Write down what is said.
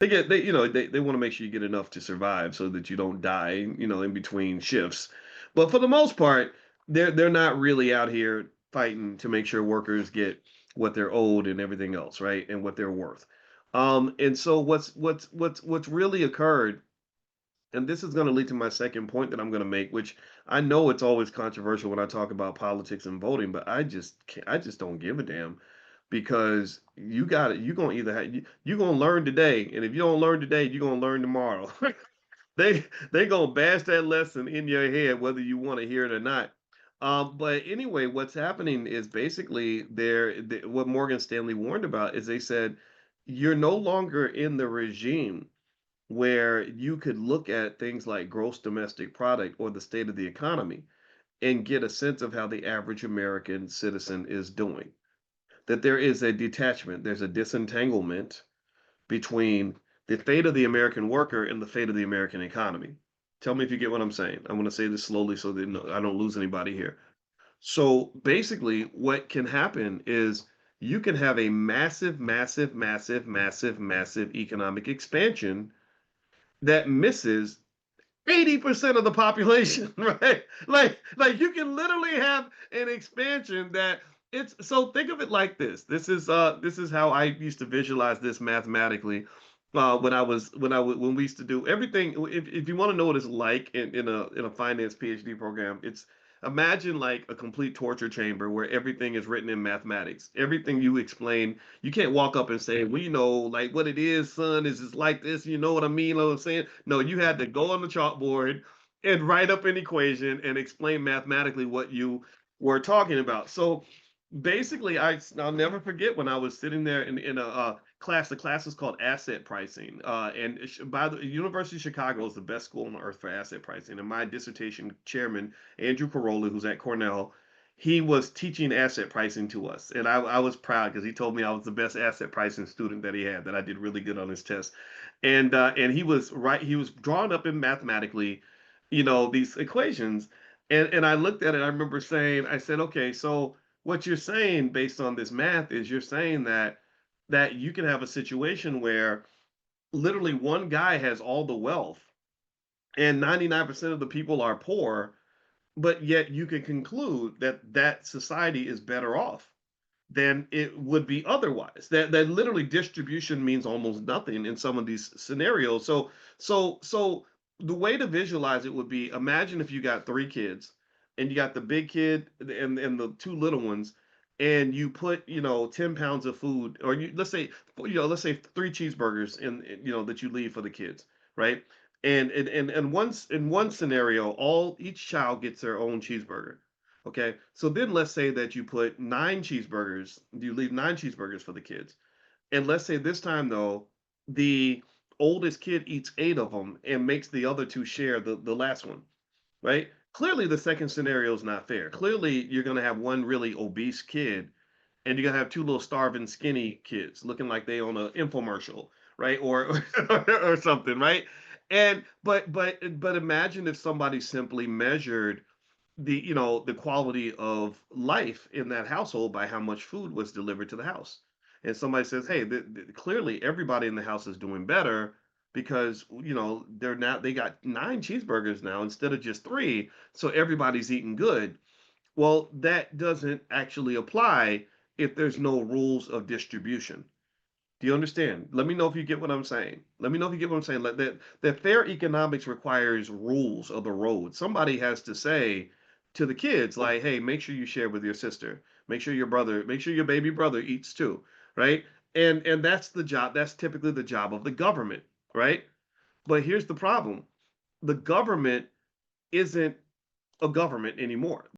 they want to make sure you get enough to survive so that you don't die, in between shifts. But for the most part, they're not really out here fighting to make sure workers get what they're owed and everything else, right? And what they're worth. And so what's really occurred, and this is going to lead to my second point that I'm going to make, which I know it's always controversial when I talk about politics and voting, but I just don't give a damn because you got it. You're gonna either you're gonna learn today, and if you don't learn today, you're gonna learn tomorrow. They gonna bash that lesson in your head whether you want to hear it or not. But anyway, what's happening is basically what Morgan Stanley warned about is they said you're no longer in the regime where you could look at things like gross domestic product or the state of the economy and get a sense of how the average American citizen is doing. That there is a detachment, there's a disentanglement between the fate of the American worker and the fate of the American economy. Tell me if you get what I'm saying. I'm going to say this slowly so that I don't lose anybody here. So basically, what can happen is you can have a massive, massive, massive, massive, massive economic expansion that misses 80% of the population, right? Like you can literally have an expansion that it's so think of it like this. This is how I used to visualize this mathematically. When we used to do everything. If you want to know what it's like in a finance PhD program, it's imagine like a complete torture chamber where everything is written in mathematics. Everything you explain, you can't walk up and say, well, like what it is, son, is it's like this, you know what I mean? You know what I'm saying? No, you had to go on the chalkboard and write up an equation and explain mathematically what you were talking about. So basically, I'll never forget when I was sitting there in a class. The class is called asset pricing, and by the University of Chicago is the best school on earth for asset pricing. And my dissertation chairman, Andrew Carolla, who's at Cornell, he was teaching asset pricing to us, and I was proud because he told me I was the best asset pricing student that he had. That I did really good on his test, and he was right. He was drawing up in mathematically, these equations, and I looked at it. I remember saying, I said, okay, so what you're saying based on this math is you're saying that you can have a situation where literally one guy has all the wealth and 99% of the people are poor, but yet you can conclude that that society is better off than it would be otherwise. That literally distribution means almost nothing in some of these scenarios. So the way to visualize it would be imagine if you got three kids and you got the big kid and the two little ones and you put 10 pounds of food or let's say three cheeseburgers in that you leave for the kids, right? And once in one scenario all each child gets their own cheeseburger. Okay, so then let's say that you put nine cheeseburgers, you leave nine cheeseburgers for the kids. And let's say this time, though, the oldest kid eats eight of them and makes the other two share the last one, right? Clearly, the second scenario is not fair. Clearly, you're going to have one really obese kid and you're going to have two little starving, skinny kids looking like they own an infomercial, right? Or something, right? But imagine if somebody simply measured the quality of life in that household by how much food was delivered to the house. And somebody says, hey, clearly everybody in the house is doing better because they got nine cheeseburgers now instead of just three, so everybody's eating good. Well, that doesn't actually apply if there's no rules of distribution. Do you understand? Let me know if you get what I'm saying. Let me know if you get what I'm saying. Like that fair economics requires rules of the road. Somebody has to say to the kids, like, hey, make sure you share with your sister. Make sure your baby brother eats too, right? And that's the job. That's typically the job of the government, right? But here's the problem. The government isn't a government anymore.